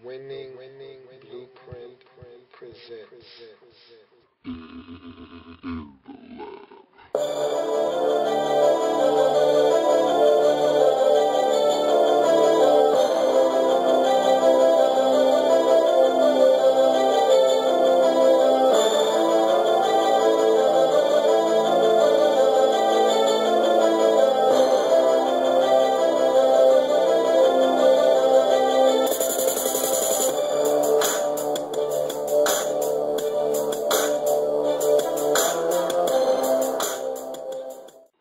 Winning Blueprint presents.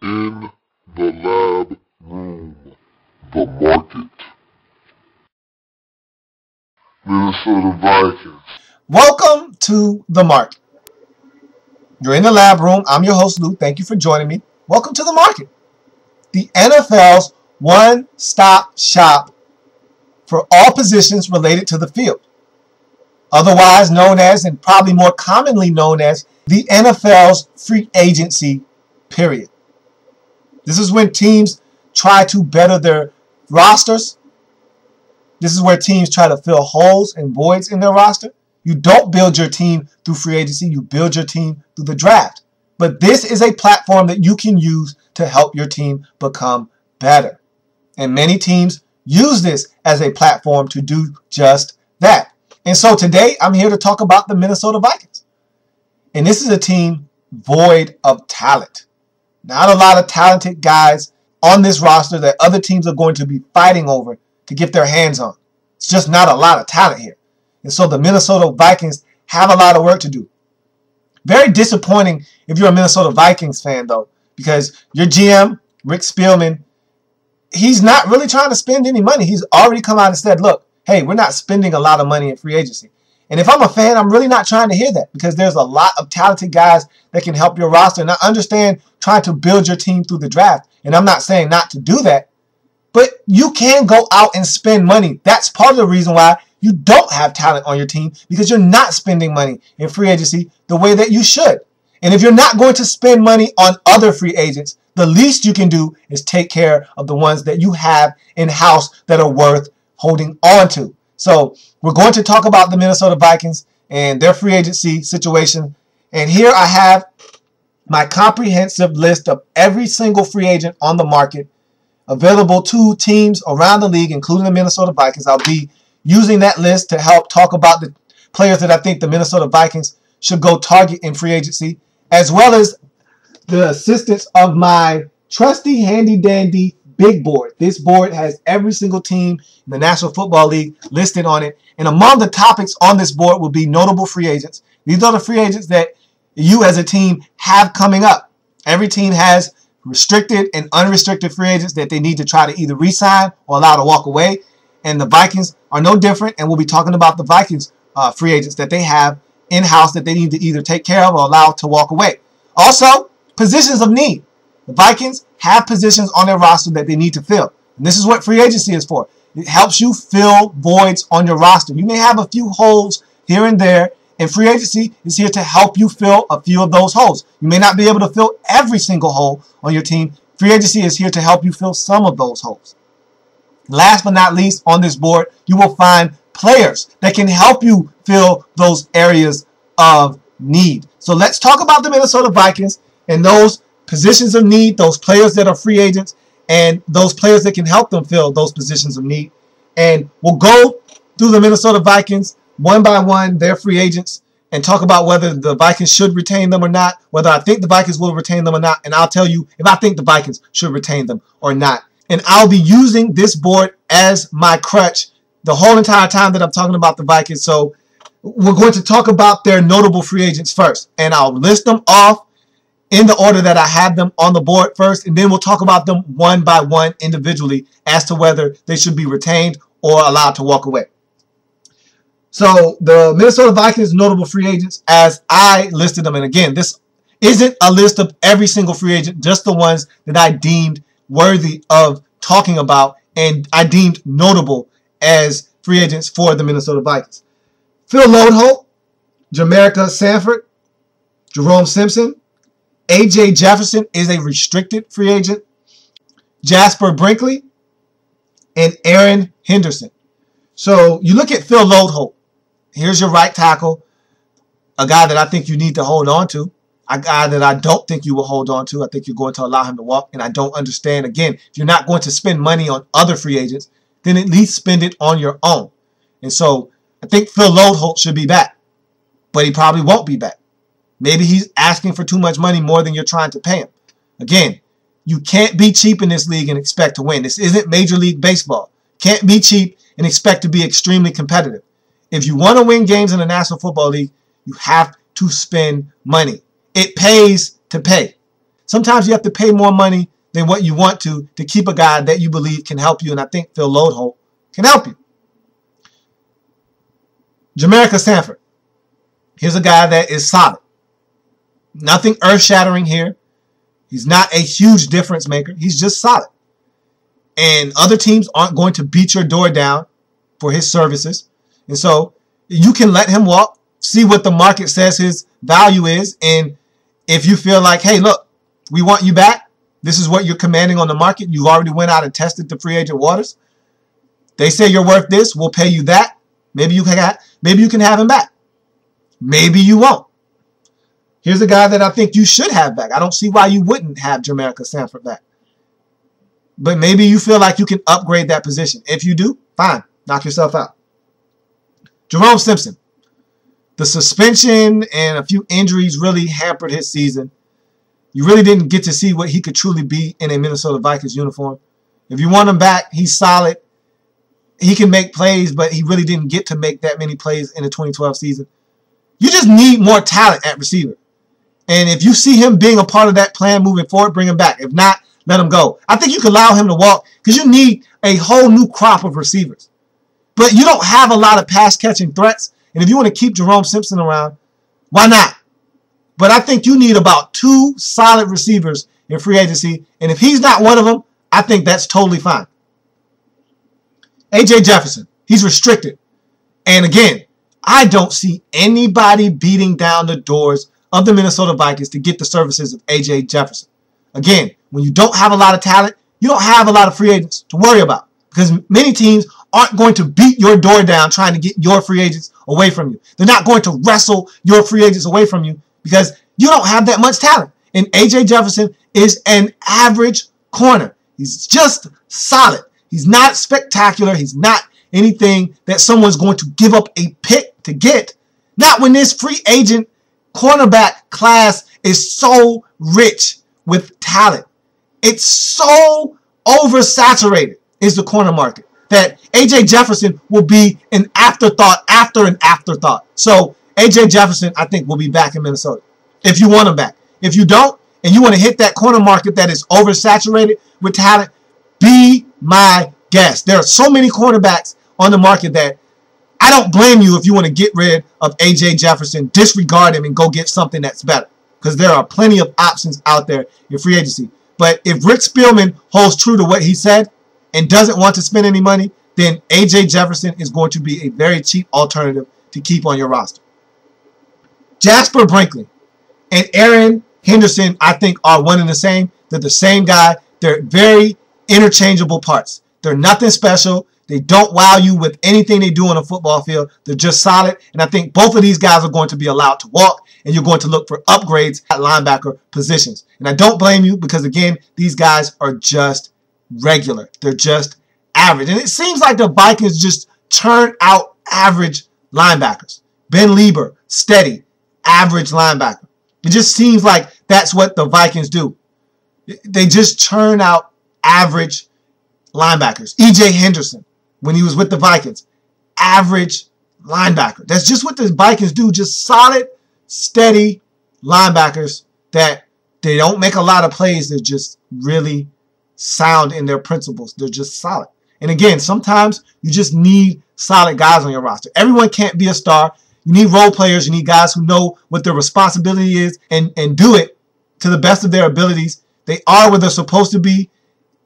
In the lab room, the market. Minnesota Vikings. Welcome to the market. You're in the lab room. I'm your host, Lou. Thank you for joining me. Welcome to the market. The NFL's one-stop shop for all positions related to the field. Otherwise known as, and probably more commonly known as, the NFL's free agency period. This is when teams try to better their rosters. This is where teams try to fill holes and voids in their roster. You don't build your team through free agency. You build your team through the draft. But this is a platform that you can use to help your team become better. And many teams use this as a platform to do just that. And so today I'm here to talk about the Minnesota Vikings. And this is a team void of talent. Not a lot of talented guys on this roster that other teams are going to be fighting over to get their hands on. It's just not a lot of talent here. And so the Minnesota Vikings have a lot of work to do. Very disappointing if you're a Minnesota Vikings fan, though, because your GM, Rick Spielman, he's not really trying to spend any money. He's already come out and said, look, hey, we're not spending a lot of money in free agency. And if I'm a fan, I'm really not trying to hear that because there's a lot of talented guys that can help your roster. And I understand trying to build your team through the draft. And I'm not saying not to do that. But you can go out and spend money. That's part of the reason why you don't have talent on your team, because you're not spending money in free agency the way that you should. And if you're not going to spend money on other free agents, the least you can do is take care of the ones that you have in-house that are worth holding on to. So we're going to talk about the Minnesota Vikings and their free agency situation. And here I have my comprehensive list of every single free agent on the market available to teams around the league, including the Minnesota Vikings. I'll be using that list to help talk about the players that I think the Minnesota Vikings should go target in free agency, as well as the assistance of my trusty, handy-dandy big board. This board has every single team in the National Football League listed on it. And among the topics on this board will be notable free agents. These are the free agents that you as a team have coming up. Every team has restricted and unrestricted free agents that they need to try to either re-sign or allow to walk away. And the Vikings are no different, and we'll be talking about the Vikings free agents that they have in-house that they need to either take care of or allow to walk away. Also, positions of need. The Vikings have positions on their roster that they need to fill. And this is what free agency is for. It helps you fill voids on your roster. You may have a few holes here and there, and free agency is here to help you fill a few of those holes. You may not be able to fill every single hole on your team. Free agency is here to help you fill some of those holes. Last but not least, on this board, you will find players that can help you fill those areas of need. So let's talk about the Minnesota Vikings and those positions of need, those players that are free agents, and those players that can help them fill those positions of need. And we'll go through the Minnesota Vikings one by one, their free agents, and talk about whether the Vikings should retain them or not, whether I think the Vikings will retain them or not, and I'll tell you if I think the Vikings should retain them or not. And I'll be using this board as my crutch the whole entire time that I'm talking about the Vikings. So we're going to talk about their notable free agents first, and I'll list them off in the order that I have them on the board first, and then we'll talk about them one by one individually as to whether they should be retained or allowed to walk away. So the Minnesota Vikings notable free agents as I listed them, and again, this isn't a list of every single free agent, just the ones that I deemed worthy of talking about and I deemed notable as free agents for the Minnesota Vikings. Phil Lodeholt, Jamaica Sanford, Jerome Simpson, A.J. Jefferson is a restricted free agent, Jasper Brinkley, and Aaron Henderson. So you look at Phil Loadholt. Here's your right tackle, a guy that I think you need to hold on to, a guy that I don't think you will hold on to. I think you're going to allow him to walk, and I don't understand. Again, if you're not going to spend money on other free agents, then at least spend it on your own. And so I think Phil Loadholt should be back, but he probably won't be back. Maybe he's asking for too much money, more than you're trying to pay him. Again, you can't be cheap in this league and expect to win. This isn't Major League Baseball. Can't be cheap and expect to be extremely competitive. If you want to win games in the National Football League, you have to spend money. It pays to pay. Sometimes you have to pay more money than what you want to keep a guy that you believe can help you, and I think Phil Loadholt can help you. Jamaica Sanford. Here's a guy that is solid. Nothing earth-shattering here. He's not a huge difference maker. He's just solid. And other teams aren't going to beat your door down for his services. And so you can let him walk, see what the market says his value is. And if you feel like, hey, look, we want you back. This is what you're commanding on the market. You've already went out and tested the free agent waters. They say you're worth this. We'll pay you that. Maybe you can have him back. Maybe you won't. Here's a guy that I think you should have back. I don't see why you wouldn't have Jamaica Sanford back. But maybe you feel like you can upgrade that position. If you do, fine. Knock yourself out. Jerome Simpson. The suspension and a few injuries really hampered his season. You really didn't get to see what he could truly be in a Minnesota Vikings uniform. If you want him back, he's solid. He can make plays, but he really didn't get to make that many plays in the 2012 season. You just need more talent at receiver. And if you see him being a part of that plan moving forward, bring him back. If not, let him go. I think you can allow him to walk because you need a whole new crop of receivers. But you don't have a lot of pass-catching threats. And if you want to keep Jerome Simpson around, why not? But I think you need about 2 solid receivers in free agency. And if he's not one of them, I think that's totally fine. A.J. Jefferson, he's restricted. And again, I don't see anybody beating down the doors of the Minnesota Vikings to get the services of A.J. Jefferson. Again, when you don't have a lot of talent, you don't have a lot of free agents to worry about because many teams aren't going to beat your door down trying to get your free agents away from you. They're not going to wrestle your free agents away from you because you don't have that much talent. And A.J. Jefferson is an average corner. He's just solid. He's not spectacular. He's not anything that someone's going to give up a pick to get. Not when this free agent cornerback class is so rich with talent. It's so oversaturated is the corner market that A.J. Jefferson will be an afterthought after an afterthought. So A.J. Jefferson, I think, will be back in Minnesota if you want him back. If you don't, and you want to hit that corner market that is oversaturated with talent, be my guest. There are so many cornerbacks on the market that I don't blame you if you want to get rid of A.J. Jefferson, disregard him, and go get something that's better. Because there are plenty of options out there in free agency. But if Rick Spielman holds true to what he said and doesn't want to spend any money, then A.J. Jefferson is going to be a very cheap alternative to keep on your roster. Jasper Brinkley and Aaron Henderson, I think, are one and the same. They're the same guy. They're very interchangeable parts. They're nothing special. They don't wow you with anything they do on a football field. They're just solid. And I think both of these guys are going to be allowed to walk, and you're going to look for upgrades at linebacker positions. And I don't blame you because, again, these guys are just regular. They're just average. And it seems like the Vikings just turn out average linebackers. Ben Lieber, steady, average linebacker. It just seems like that's what the Vikings do. They just churn out average linebackers. E.J. Henderson, when he was with the Vikings, average linebacker. That's just what the Vikings do. Just solid, steady linebackers that they don't make a lot of plays. They're just really sound in their principles. They're just solid. And again, sometimes you just need solid guys on your roster. Everyone can't be a star. You need role players. You need guys who know what their responsibility is and do it to the best of their abilities. They are where they're supposed to be,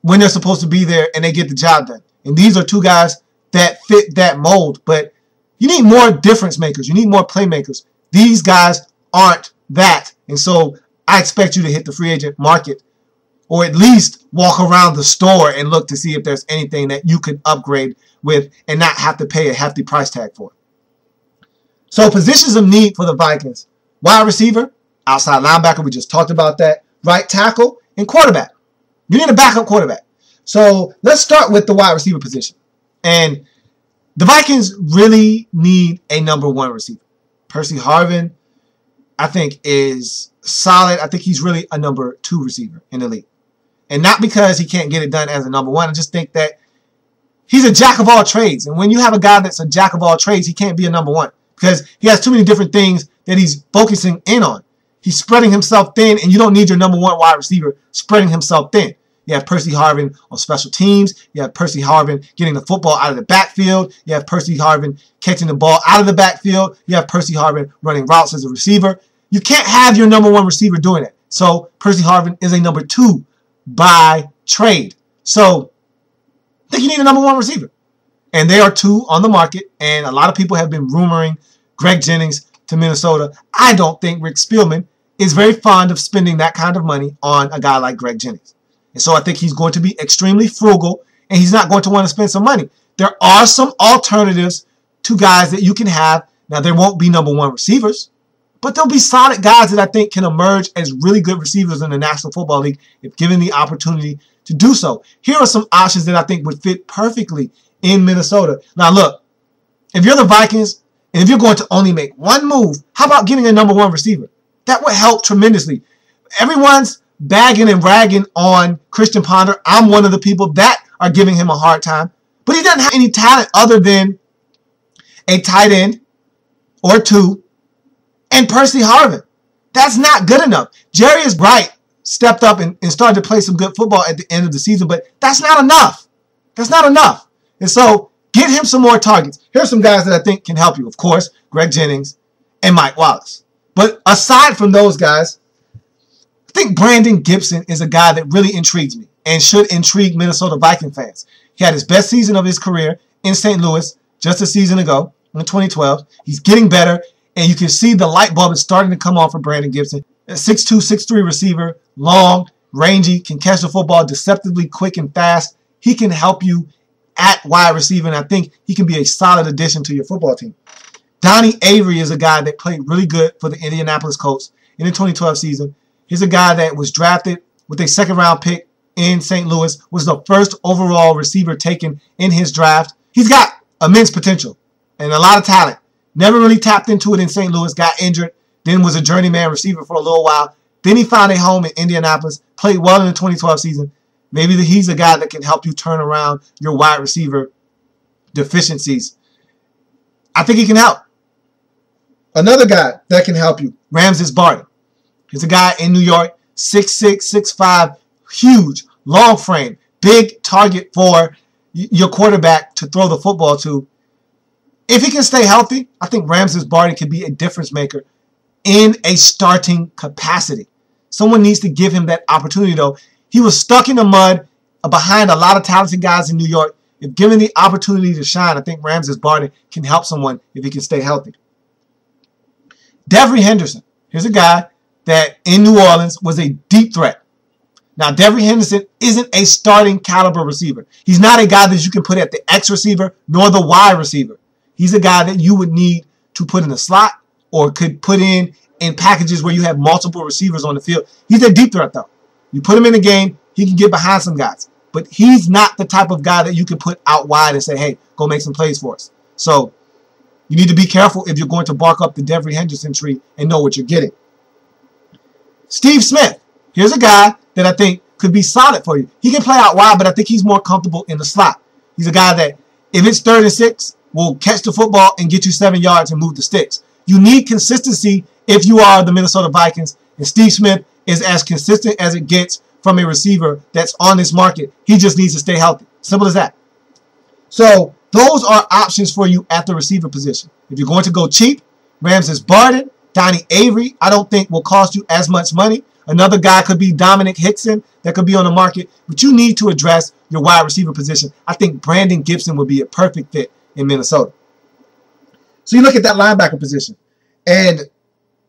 when they're supposed to be there, and they get the job done. And these are two guys that fit that mold. But you need more difference makers. You need more playmakers. These guys aren't that. And so I expect you to hit the free agent market or at least walk around the store and look to see if there's anything that you could upgrade with and not have to pay a hefty price tag for. So positions of need for the Vikings: wide receiver, outside linebacker, we just talked about that, right tackle, and quarterback. You need a backup quarterback. So let's start with the wide receiver position. And the Vikings really need a number one receiver. Percy Harvin, I think, is solid. I think he's really a number two receiver in the league. And not because he can't get it done as a number one. I just think that he's a jack of all trades. And when you have a guy that's a jack of all trades, he can't be a number one because he has too many different things that he's focusing in on. He's spreading himself thin, and you don't need your number one wide receiver spreading himself thin. You have Percy Harvin on special teams. You have Percy Harvin getting the football out of the backfield. You have Percy Harvin catching the ball out of the backfield. You have Percy Harvin running routes as a receiver. You can't have your number one receiver doing it. So Percy Harvin is a number two by trade. So I think you need a number one receiver. And there are two on the market, and a lot of people have been rumoring Greg Jennings to Minnesota. I don't think Rick Spielman is very fond of spending that kind of money on a guy like Greg Jennings. And so I think he's going to be extremely frugal, and he's not going to want to spend some money. There are some alternatives to guys that you can have. Now, there won't be number one receivers, but there'll be solid guys that I think can emerge as really good receivers in the National Football League if given the opportunity to do so. Here are some options that I think would fit perfectly in Minnesota. Now, look, if you're the Vikings, and if you're going to only make one move, how about getting a number one receiver? That would help tremendously. Everyone's bagging and ragging on Christian Ponder. I'm one of the people that are giving him a hard time. But he doesn't have any talent other than a tight end or two and Percy Harvin. That's not good enough. Jarius Bright stepped up and started to play some good football at the end of the season, but that's not enough. That's not enough. And so get him some more targets. Here's some guys that I think can help you. Of course, Greg Jennings and Mike Wallace. But aside from those guys, I think Brandon Gibson is a guy that really intrigues me and should intrigue Minnesota Viking fans. He had his best season of his career in St. Louis just a season ago in 2012. He's getting better, and you can see the light bulb is starting to come on for Brandon Gibson. A 6'2", 6'3" receiver, long, rangy, can catch the football deceptively quick and fast. He can help you at wide receiver, and I think he can be a solid addition to your football team. Donnie Avery is a guy that played really good for the Indianapolis Colts in the 2012 season. He's a guy that was drafted with a second-round pick in St. Louis, was the first overall receiver taken in his draft. He's got immense potential and a lot of talent. Never really tapped into it in St. Louis, got injured, then was a journeyman receiver for a little while. Then he found a home in Indianapolis, played well in the 2012 season. Maybe he's a guy that can help you turn around your wide receiver deficiencies. I think he can help. Another guy that can help you, Ramses Barden. He's a guy in New York, 6'6", 6'5", huge, long frame, big target for your quarterback to throw the football to. If he can stay healthy, I think Ramses Barden can be a difference maker in a starting capacity. Someone needs to give him that opportunity, though. He was stuck in the mud behind a lot of talented guys in New York. If given the opportunity to shine, I think Ramses Barden can help someone if he can stay healthy. Devery Henderson. Here's a guy that in New Orleans was a deep threat. Now, Devery Henderson isn't a starting caliber receiver. He's not a guy that you can put at the X receiver nor the Y receiver. He's a guy that you would need to put in the slot or could put in packages where you have multiple receivers on the field. He's a deep threat, though. You put him in the game, he can get behind some guys. But he's not the type of guy that you can put out wide and say, hey, go make some plays for us. So you need to be careful if you're going to bark up the Devery Henderson tree and know what you're getting. Steve Smith. Here's a guy that I think could be solid for you. He can play out wide, but I think he's more comfortable in the slot. He's a guy that, if it's 3rd and 6, will catch the football and get you 7 yards and move the sticks. You need consistency if you are the Minnesota Vikings, and Steve Smith is as consistent as it gets from a receiver that's on this market. He just needs to stay healthy. Simple as that. So those are options for you at the receiver position. If you're going to go cheap, Ramses Barden, Donnie Avery, I don't think will cost you as much money. Another guy could be Dominic Hickson that could be on the market, but you need to address your wide receiver position. I think Brandon Gibson would be a perfect fit in Minnesota. So you look at that linebacker position, and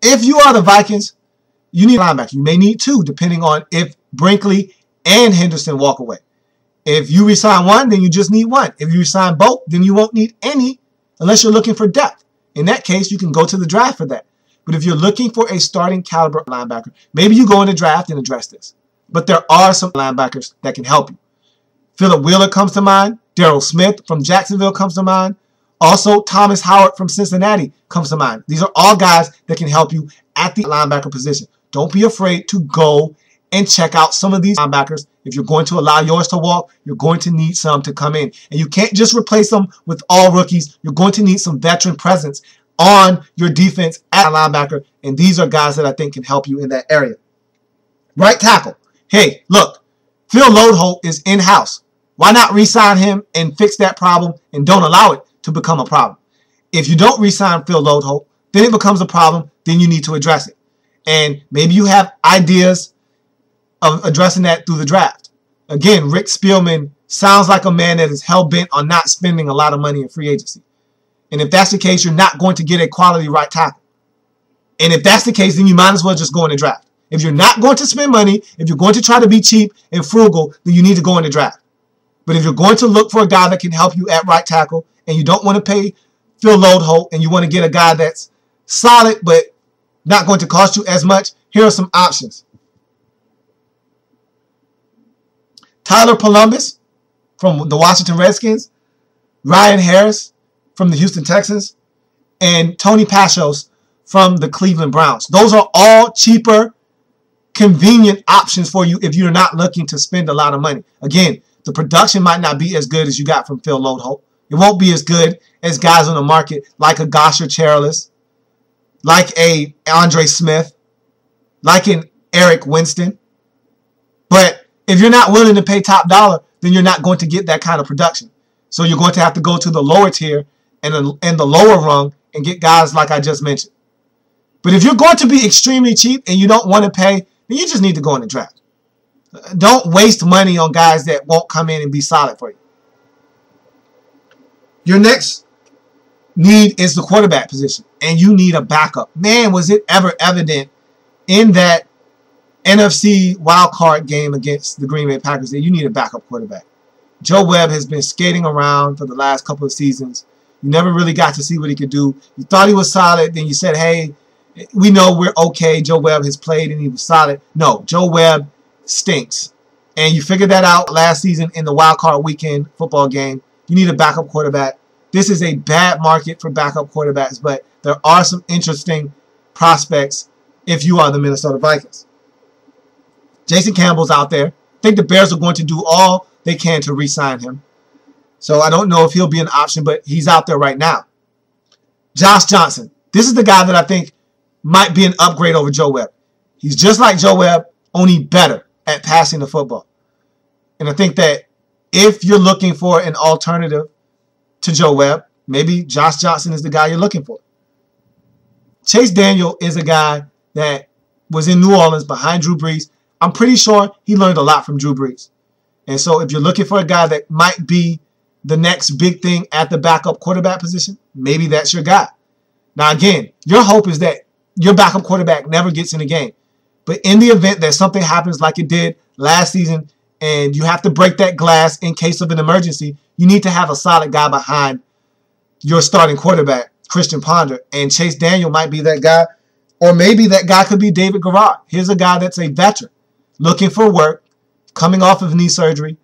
if you are the Vikings, you need a linebacker. You may need two, depending on if Brinkley and Henderson walk away. If you resign one, then you just need one. If you resign both, then you won't need any unless you're looking for depth. In that case, you can go to the draft for that. But if you're looking for a starting caliber linebacker, maybe you go in the draft and address this. But there are some linebackers that can help you. Phillip Wheeler comes to mind. Darryl Smith from Jacksonville comes to mind. Also, Thomas Howard from Cincinnati comes to mind. These are all guys that can help you at the linebacker position. Don't be afraid to go and check out some of these linebackers. If you're going to allow yours to walk, you're going to need some to come in. And you can't just replace them with all rookies. You're going to need some veteran presence on your defense at linebacker. And these are guys that I think can help you in that area. Right tackle. Hey, look, Phil Loadholt is in-house. Why not re-sign him and fix that problem and don't allow it to become a problem? If you don't re-sign Phil Loadholt, then it becomes a problem. Then you need to address it. And maybe you have ideas of addressing that through the draft. Again, Rick Spielman sounds like a man that is hell-bent on not spending a lot of money in free agency. And if that's the case, you're not going to get a quality right tackle. And if that's the case, then you might as well just go in the draft. If you're not going to spend money, if you're going to try to be cheap and frugal, then you need to go in the draft. But if you're going to look for a guy that can help you at right tackle and you don't want to pay Phil Loadholt and you want to get a guy that's solid but not going to cost you as much, here are some options. Tyler Columbus from the Washington Redskins, Ryan Harris from the Houston Texans, and Tony Pashos from the Cleveland Browns. Those are all cheaper, convenient options for you if you're not looking to spend a lot of money. Again, the production might not be as good as you got from Phil Loadholt. It won't be as good as guys on the market like a Gosher Charles, like a Andre Smith, like an Eric Winston. But if you're not willing to pay top dollar, then you're not going to get that kind of production. So you're going to have to go to the lower tier and the lower rung and get guys like I just mentioned. But if you're going to be extremely cheap and you don't want to pay, then you just need to go in the draft. Don't waste money on guys that won't come in and be solid for you. Your next need is the quarterback position, and you need a backup. Man, was it ever evident in that NFC wildcard game against the Green Bay Packers that you need a backup quarterback. Joe Webb has been skating around for the last couple of seasons. You never really got to see what he could do. You thought he was solid, then you said, hey, we know we're okay. Joe Webb has played and he was solid. No, Joe Webb stinks. And you figured that out last season in the wildcard weekend football game. You need a backup quarterback. This is a bad market for backup quarterbacks, but there are some interesting prospects if you are the Minnesota Vikings. Jason Campbell's out there. I think the Bears are going to do all they can to re-sign him. So I don't know if he'll be an option, but he's out there right now. Josh Johnson. This is the guy that I think might be an upgrade over Joe Webb. He's just like Joe Webb, only better at passing the football. And I think that if you're looking for an alternative to Joe Webb, maybe Josh Johnson is the guy you're looking for. Chase Daniel is a guy that was in New Orleans behind Drew Brees. I'm pretty sure he learned a lot from Drew Brees. And so if you're looking for a guy that might be the next big thing at the backup quarterback position, maybe that's your guy. Now, again, your hope is that your backup quarterback never gets in the game. But in the event that something happens like it did last season and you have to break that glass in case of an emergency, you need to have a solid guy behind your starting quarterback, Christian Ponder. And Chase Daniel might be that guy. Or maybe that guy could be David Garrard. Here's a guy that's a veteran, looking for work, coming off of knee surgery.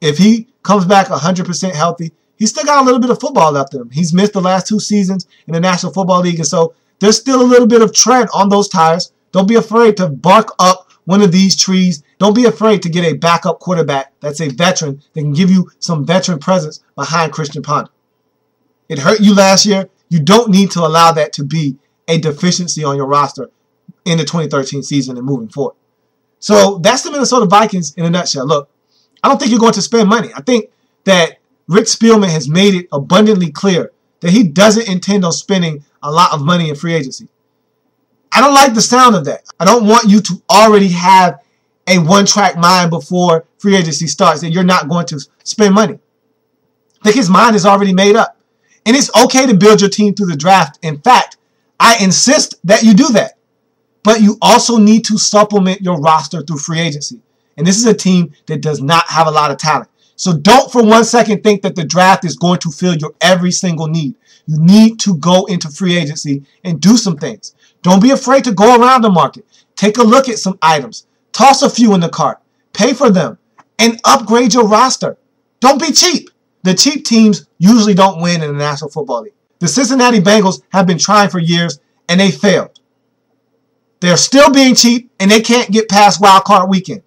If he comes back 100% healthy, he's still got a little bit of football left in him. He's missed the last 2 seasons in the National Football League, and so there's still a little bit of tread on those tires. Don't be afraid to bark up one of these trees. Don't be afraid to get a backup quarterback that's a veteran that can give you some veteran presence behind Christian Ponder. It hurt you last year. You don't need to allow that to be a deficiency on your roster in the 2013 season and moving forward. So that's the Minnesota Vikings in a nutshell. Look, I don't think you're going to spend money. I think that Rick Spielman has made it abundantly clear that he doesn't intend on spending a lot of money in free agency. I don't like the sound of that. I don't want you to already have a one-track mind before free agency starts that you're not going to spend money. I think his mind is already made up. And it's okay to build your team through the draft. In fact, I insist that you do that. But you also need to supplement your roster through free agency. And this is a team that does not have a lot of talent. So don't for 1 second think that the draft is going to fill your every single need. You need to go into free agency and do some things. Don't be afraid to go around the market. Take a look at some items. Toss a few in the cart. Pay for them. And upgrade your roster. Don't be cheap. The cheap teams usually don't win in the National Football League. The Cincinnati Bengals have been trying for years, and they failed. They're still being cheap, and they can't get past Wild Card Weekend.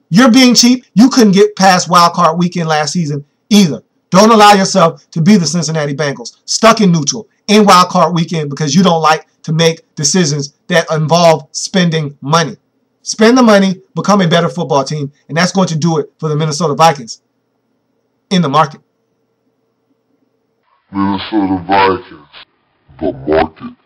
You're being cheap. You couldn't get past Wild Card Weekend last season either. Don't allow yourself to be the Cincinnati Bengals, stuck in neutral in Wild Card Weekend because you don't like to make decisions that involve spending money. Spend the money, become a better football team, and that's going to do it for the Minnesota Vikings in the market. Minnesota Vikings, the market.